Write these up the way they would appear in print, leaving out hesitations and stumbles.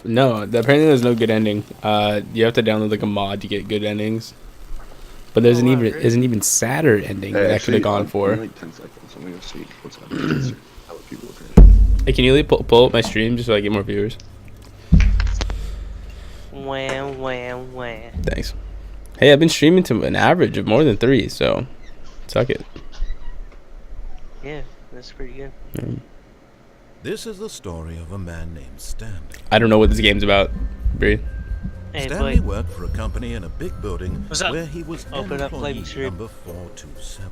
No, apparently there's no good ending. You have to download like a mod to get good endings. But there's an even isn't even sadder ending that I could have gone for. Like 10 seconds. I'm gonna see what's happening. How people look at it. Hey, can you pull up my stream just so I get more viewers? Wham, wham, wham. Thanks. Hey, I've been streaming to an average of more than 3, so suck it. Yeah, that's pretty good. This is the story of a man named Stanley. I don't know what this game's about, Bree. Hey, Stanley boy. worked for a company in a big building Where he was Open up, play employee stream. number 427.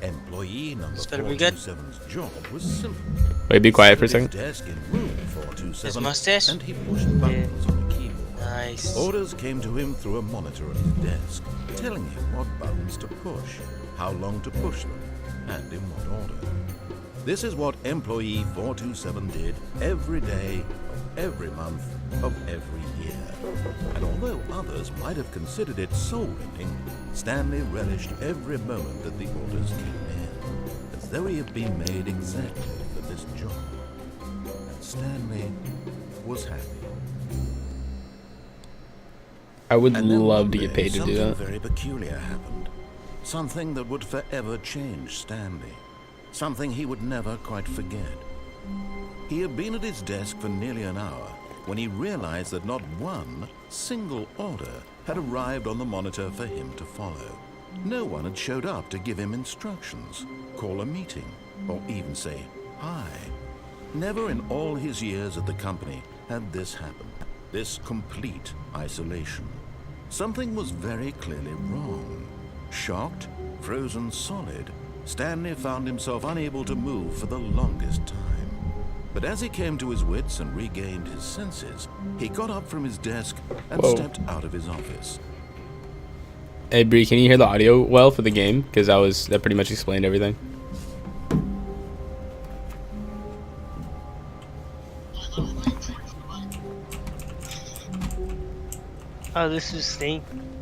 Employee number better be good. 427's job was simple. Wait, be quiet for a He sat second. at his desk in room 427 His mustache? and he pushed buttons on the keyboard. Nice. Orders came to him through a monitor on his desk, telling him what buttons to push, how long to push them, and in what order. This is what employee 427 did every day of every month of every year. And although others might have considered it soul-winning, Stanley relished every moment that the orders came in, as though he had been made exactly for this job. And Stanley was happy. I would And then love one to get day, paid to do something that. very peculiar happened. Something that would forever change Stanley. Something he would never quite forget. He had been at his desk for nearly an hour when he realized that not one single order had arrived on the monitor for him to follow. No one had showed up to give him instructions, call a meeting, or even say hi. Never in all his years at the company had this happened. This complete isolation. Something was very clearly wrong. Shocked, frozen solid, Stanley found himself unable to move for the longest time. But as he came to his wits and regained his senses, he got up from his desk and stepped out of his office. Hey, Bree, can you hear the audio well for the game? Because that pretty much explained everything. Oh, this is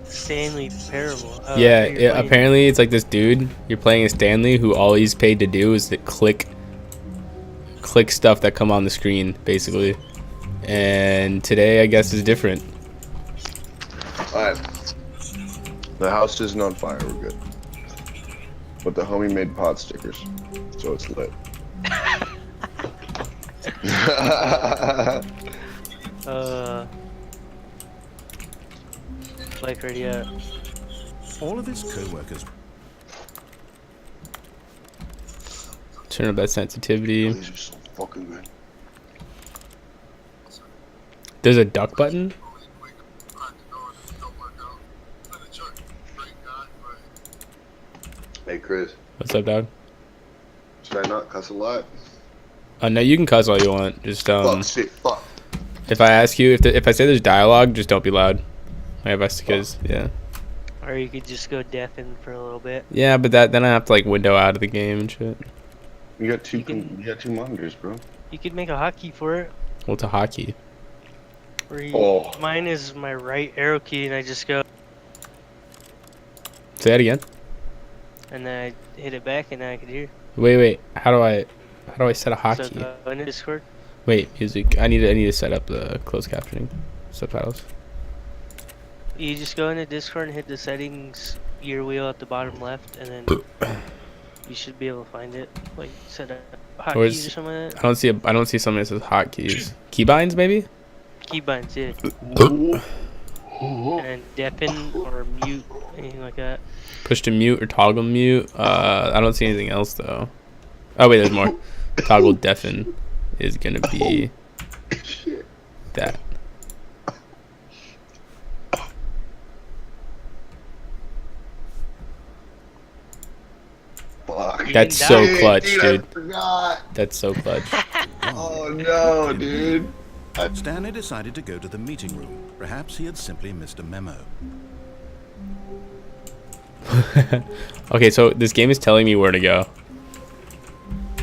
Stanley Parable. Oh, Yeah, you're playing- apparently it's like this dude, you're playing as Stanley, who all he's paid to do is to click stuff that come on the screen, basically. And today, I guess, is different. Alright. The house isn't on fire, we're good. But the homie made pot stickers, so it's lit. Like ready up. All of his co-workers Turn up that sensitivity. These are so fucking good. There's a duck button? Hey Chris, What's up, dog? should I not cuss a lot? No, you can cuss all you want. Just Fuck, shit, fuck. if I ask you, if I say there's dialogue, just don't be loud. My advice, because yeah. Or you could just go deafen for a little bit. Yeah, but then I have to like window out of the game and shit. You got two. You You got two monitors, bro. You could make a hotkey for it. What's a hotkey? Where you, Oh. Mine is my right arrow key, and I just go, Say that again. and then I hit it back, and then I could hear. Wait. How do I set a So hotkey? go into Discord. Wait, music. I need to set up the closed captioning subtitles. You just go into Discord and hit the settings gear wheel at the bottom left, and then you should be able to find it. Like set up hotkeys or something like that. I don't see something that says hotkeys. Keybinds maybe? Keybinds, yeah. And then deafen or mute, anything like that. Push to mute or toggle mute. I don't see anything else though. Oh wait, there's more. Toggle deafen is gonna be that. Fuck. That's so clutch, dude. dude. I forgot. That's so clutch. Oh no, dude. Stanley decided to go to the meeting room. Perhaps he had simply missed a memo. Okay, so this game is telling me where to go.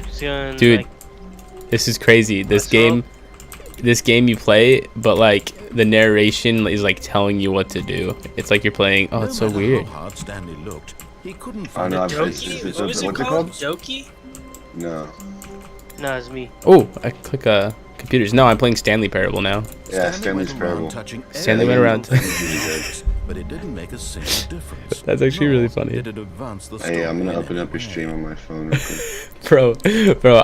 Just going, Dude, like, this is crazy. This That's game you play, but like the narration is like telling you what to do. It's like you're playing. Oh, it's so No matter weird. how hard Stanley looked, he couldn't Oh find no, it. it's What was it what's it called? called? Doki? No. no, it's me. Oh, I click a. Computers. No, I'm playing Stanley Parable now. Yeah, Stanley's Parable. Stanley went around. But it didn't make a single difference. That's actually really funny. Did it advance the Hey, I'm story gonna in open any up your way. stream on my phone real quick. Bro,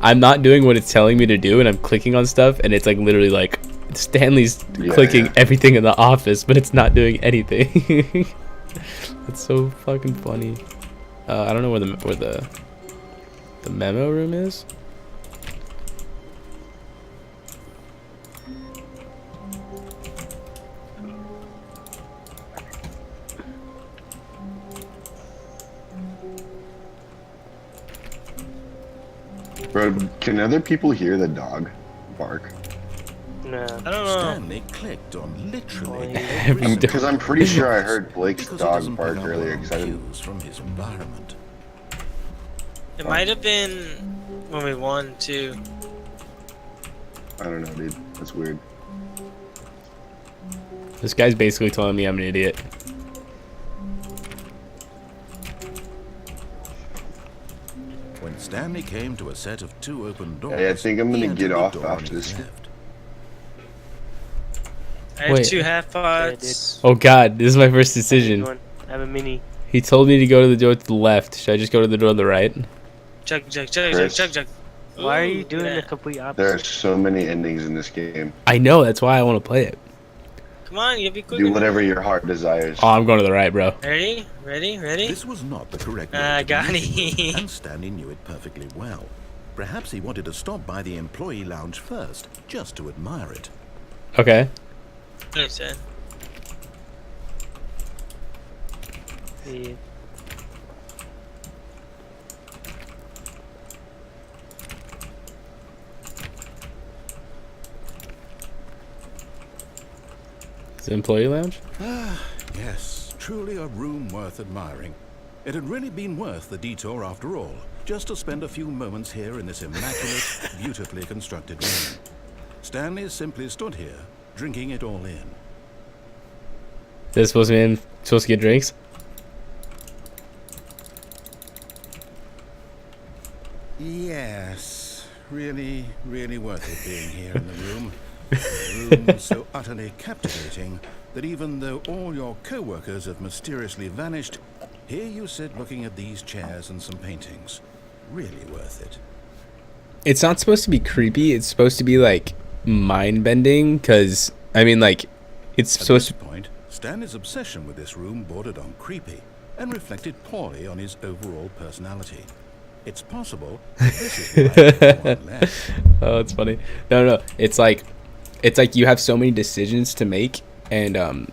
I'm not doing what it's telling me to do, and I'm clicking on stuff, and it's like literally like Stanley's clicking everything in the office, but it's not doing anything. It's so fucking funny. I don't know where the memo room is. Bro, can other people hear the dog bark? No. I don't know. Stanley clicked on literally Every Because I'm pretty sure I heard Blake's because he dog doesn't bark pick up earlier. on Because I didn't. cues from his environment. It might have been when we won too. I don't know, dude. That's weird. This guy's basically telling me I'm an idiot. When Stanley came to a set of 2 open doors, Hey, I think I'm he gonna entered get the off door on after his this. left. I have Wait. 2 half pots. Oh god, this is my first Good decision. one. I have a mini. He told me to go to the door to the left. Should I just go to the door to the right? Chug, chug, chug, chug, Chris. chug, chug. Why are Ooh, you look doing at the that. complete There are opposite? so many endings in this game. I know, that's why I want to play it. Come on, you gotta be quick. Do whatever your heart desires. Oh, I'm going to the right, bro. Ready? Ready? Ready? This was not the correct way Ah, to got do things, it. and Stanley knew it perfectly well. Perhaps he wanted to stop by the employee lounge first, just to admire it. Okay. Understand. Yeah. Is it employee lounge? Yes, truly a room worth admiring. It had really been worth the detour after all, just to spend a few moments here in this immaculate, beautifully constructed room. Stanley simply stood here, drinking it all in. Is this supposed to get drinks? Yes, really, really worth it being here in the room. A room so utterly captivating that even though all your co-workers have mysteriously vanished, here you sit looking at these chairs and some paintings. Really worth it. It's not supposed to be creepy. It's supposed to be like mind-bending, because I mean, like, it's At supposed this to. point, Stanley's obsession with this room bordered on creepy and reflected poorly on his overall personality. It's possible that this is why everyone left. Oh, it's funny. No. It's like you have so many decisions to make, and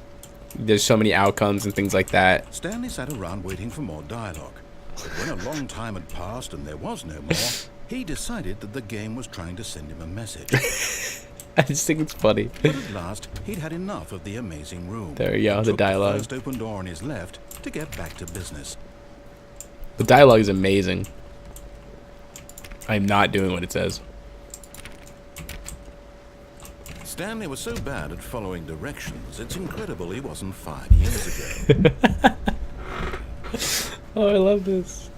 there's so many outcomes and things like that. Stanley sat around waiting for more dialogue. But when a long time had passed and there was no more, he decided that the game was trying to send him a message. I just think it's funny. But at last, he'd had enough of the amazing room. There you go, He the took dialogue. The first open door on his left to get back to business. The dialogue is amazing. I'm not doing what it says. Stanley was so bad at following directions, it's incredible he wasn't 5 years ago. Oh, I love this.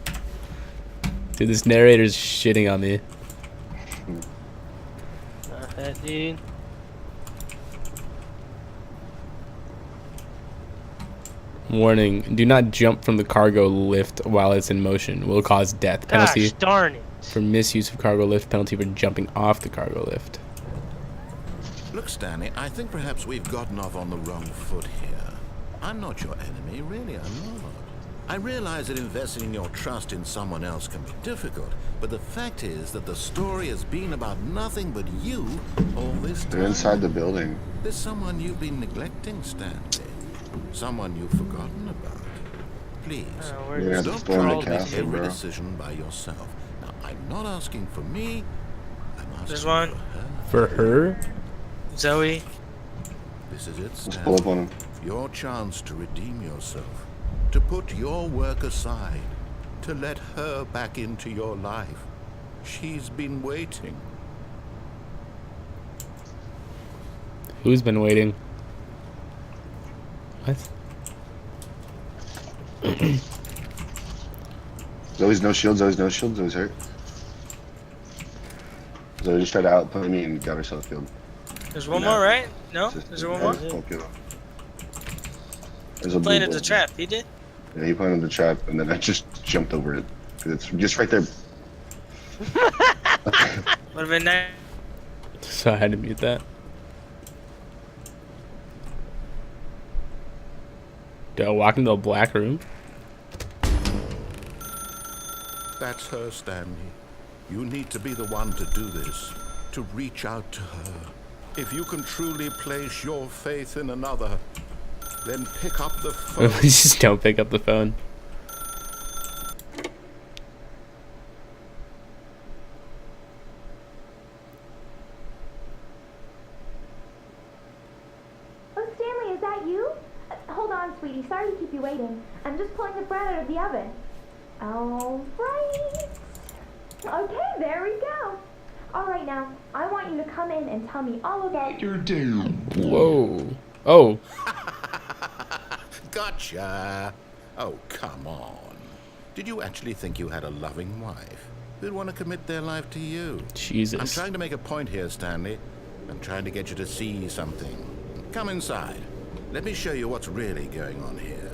Dude, this narrator's shitting on me. Not that dude. Warning, do not jump from the cargo lift while it's in motion. Will cause death. Penalty Gosh darn it. for misuse of cargo lift. Penalty for jumping off the cargo lift. Look, Stanley, I think perhaps we've gotten off on the wrong foot here. I'm not your enemy, really, I'm not. I realize that investing your trust in someone else can be difficult, but the fact is that the story has been about nothing but you all this time. They're inside the building. There's someone you've been neglecting, Stanley. Someone you've forgotten about. Please, We're Yeah, just that's stop the one trying that to make castle, every bro. decision by yourself. Now, I'm not asking for me, I'm asking There's one. for her. For her? Zoe. This is it, Let's pull Stanley. up on him. Your chance to redeem yourself, to put your work aside, to let her back into your life. She's been waiting. Who's been waiting? What? Zoe's no shield, Zoe's no shield, Zoe's hurt. So they just tried to outplay me and got herself killed. There's one more, right? No? Is there one more? Won't kill. There's a blue Planted bull. the trap. He did? Yeah, he planted the trap, and then I just jumped over it. It's just right there. Would have been nice. So I had to mute that. Do I walk into a black room? That's her, Stanley. You need to be the one to do this, to reach out to her. If you can truly place your faith in another, then pick up the phone. Just don't pick up the phone. Oh, Stanley, is that you? Hold on, sweetie. Sorry to keep you waiting. I'm just pulling the bread out of the oven. All right. Okay, there we go. All right, now, I want you to come in and tell me all about your day. Whoa. Oh. Gotcha. Oh, come on. Did you actually think you had a loving wife who'd want to commit their life to you? Jesus. I'm trying to make a point here, Stanley. I'm trying to get you to see something. Come inside. Let me show you what's really going on here.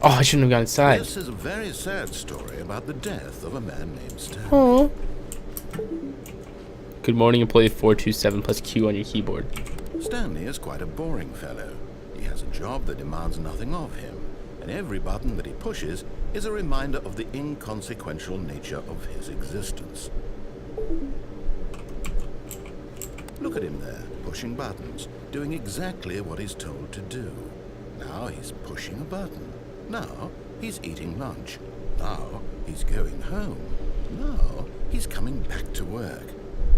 Oh, I shouldn't have gone inside. This is a very sad story about the death of a man named Stanley. Oh. Good morning, employee 427 plus Q on your keyboard. Stanley is quite a boring fellow. He has a job that demands nothing of him, and every button that he pushes is a reminder of the inconsequential nature of his existence. Look at him there, pushing buttons, doing exactly what he's told to do. Now he's pushing a button. Now he's eating lunch. Now he's going home. Now he's coming back to work.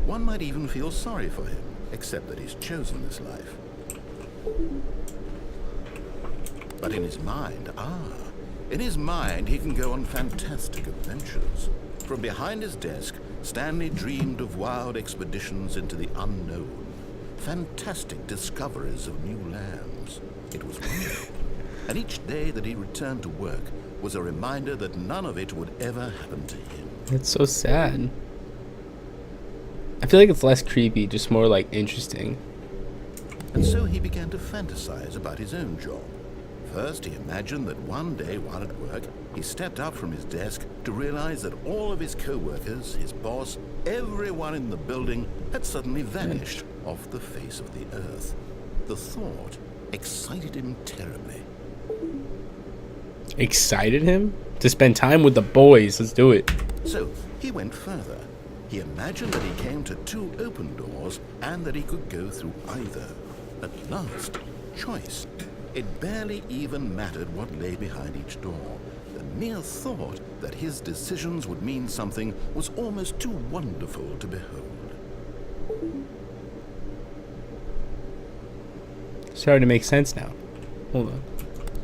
One might even feel sorry for him, except that he's chosen this life. But in his mind, he can go on fantastic adventures. From behind his desk, Stanley dreamed of wild expeditions into the unknown, fantastic discoveries of new lands. It was wonderful. And each day that he returned to work was a reminder that none of it would ever happen to him. That's so sad. I feel like it's less creepy, just more like interesting. And so he began to fantasize about his own job. First, he imagined that one day while at work, he stepped up from his desk to realize that all of his co-workers, his boss, everyone in the building had suddenly vanished off the face of the earth. The thought excited him terribly. Excited him? To spend time with the boys. Let's do it. So he went further. He imagined that he came to 2 open doors and that he could go through either. At last, choice. It barely even mattered what lay behind each door. The mere thought that his decisions would mean something was almost too wonderful to behold. Starting to make sense now. Hold on.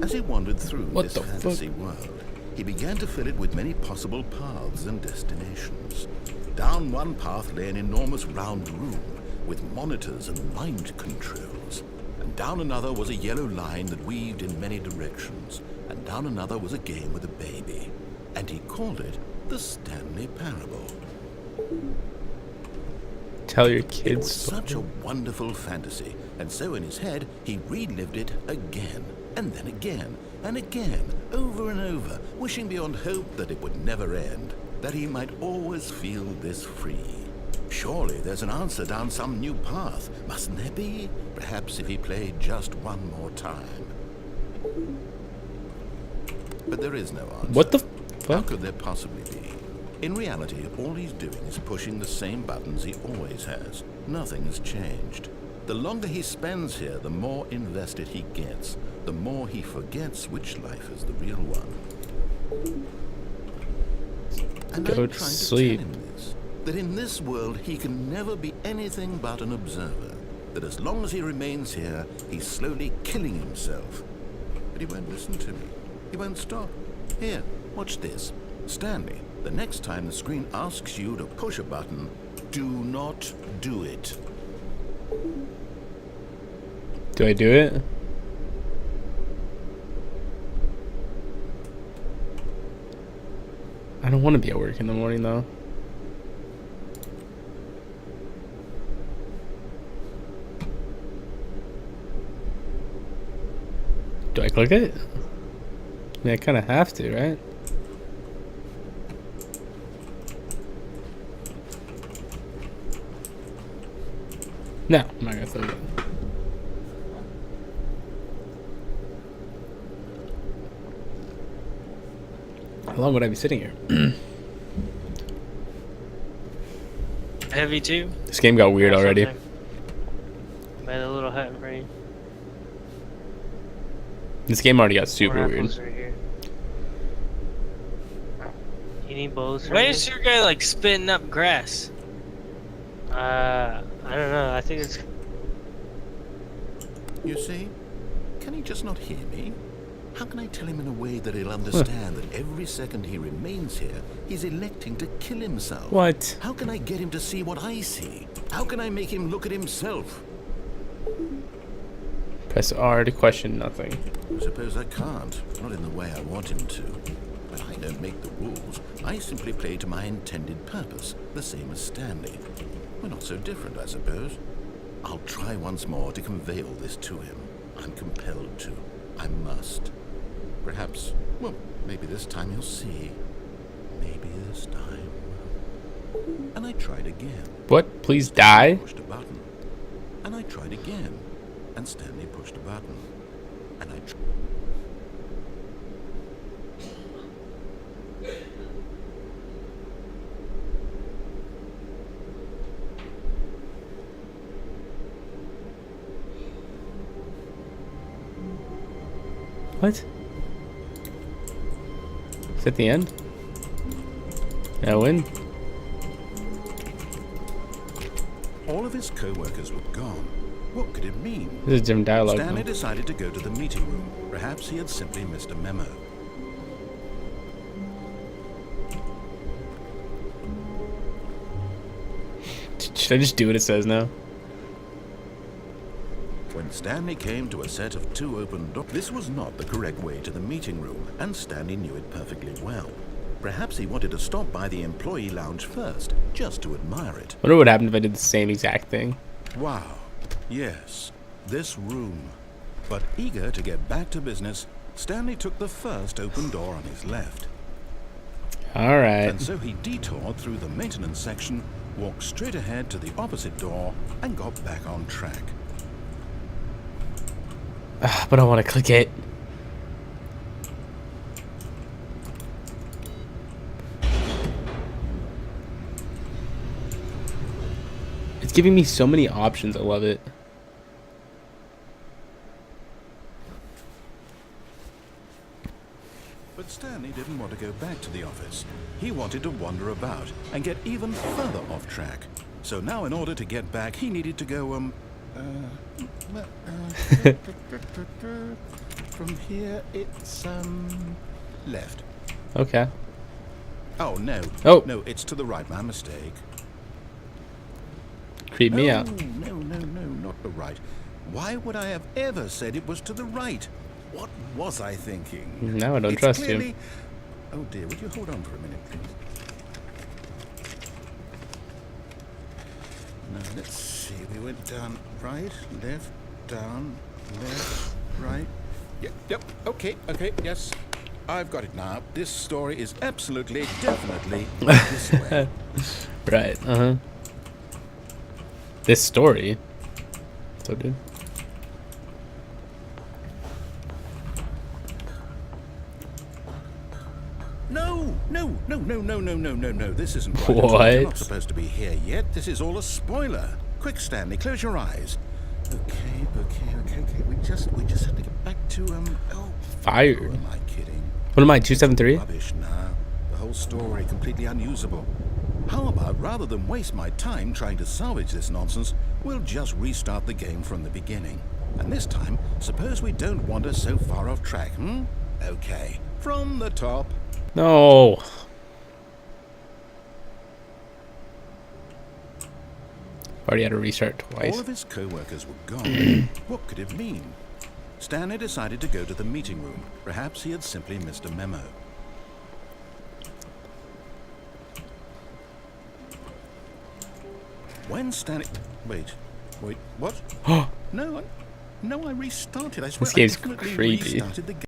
As he wandered through What this the fantasy world, he began to fill it with many possible paths and destinations. Down one path lay an enormous round room with monitors and mind controls. And down another was a yellow line that weaved in many directions. And down another was a game with a baby. And he called it the Stanley Parable. Tell your It kids. was such a wonderful fantasy, and so in his head he relived it again, and then again, and again, over and over, wishing beyond hope that it would never end, that he might always feel this free. Surely there's an answer down some new path, mustn't there be? Perhaps if he played just one more time. But there is no answer. What the How fuck? could there possibly be? In reality, all he's doing is pushing the same buttons he always has. Nothing has changed. The longer he spends here, the more invested he gets, the more he forgets which life is the real one. And Go I'm to trying sleep. to tell him this, that in this world he can never be anything but an observer, that as long as he remains here, he's slowly killing himself. But he won't listen to me. He won't stop. Here, watch this. Stanley, the next time the screen asks you to push a button, do not do it. Do I do it? I don't want to be at work in the morning though. Do I click it? I mean, I kind of have to, right? No, I'm not gonna click it. How long would I be sitting here? Heavy too. This game got weird already. Made a little hut in front of you. This game already got More super apples weird. right here. You need bows for Why you? is your guy like spitting up grass? I don't know. I think it's. You see? Can he just not hear me? How can I tell him in a way that he'll understand that every second he remains here, he's electing to kill himself? What? How can I get him to see what I see? How can I make him look at himself? Press R to question nothing. I suppose I can't. Not in the way I want him to. But I don't make the rules. I simply play to my intended purpose, the same as Stanley. We're not so different, I suppose. I'll try once more to convey all this to him. I'm compelled to. I must. Perhaps, well, maybe this time he'll see. Maybe this time. And I tried again. What? Please die? Pushed a button. And I tried again. And Stanley pushed a button. And I What? Is that the end? I win? All of his co-workers were gone. What could it mean? This is different dialogue. Stanley Though. decided to go to the meeting room. Perhaps he had simply missed a memo. Should I just do what it says now? When Stanley came to a set of 2 open doors, this was not the correct way to the meeting room, and Stanley knew it perfectly well. Perhaps he wanted to stop by the employee lounge first, just to admire it. Wonder what happened if I did the same exact thing. Wow. Yes, this room. But eager to get back to business, Stanley took the first open door on his left. Alright. And so he detoured through the maintenance section, walked straight ahead to the opposite door, and got back on track. But I want to click it. It's giving me so many options. I love it. But Stanley didn't want to go back to the office. He wanted to wander about and get even further off track. So now in order to get back, he needed to go, from here it's, left. Okay. Oh, no. Oh. No, it's to the right. My mistake. Creep me out. No, not the right. Why would I have ever said it was to the right? What was I thinking? Now I don't It's trust clearly... you. Oh dear, would you hold on for a minute, please? Now, let's see. We went down right, left, down, left, right. Yep, okay, yes. I've got it now. This story is absolutely, definitely this way. Right, This story. So dude. No. This isn't right. What? You're not supposed to be here yet. This is all a spoiler. Quick, Stanley, close your eyes. Okay. We just have to get back to, Who Fired. am I kidding? What am I, 273? Rubbish now. The whole story completely unusable. How about, rather than waste my time trying to salvage this nonsense, we'll just restart the game from the beginning. And this time, suppose we don't wander so far off track, Okay. From the top. No. Already had to restart twice. All of his co-workers were gone. What could it mean? Stanley decided to go to the meeting room. Perhaps he had simply missed a memo. When Stanley... Wait, what? No, No, I restarted. I swear This game's I definitely creepy. restarted the game.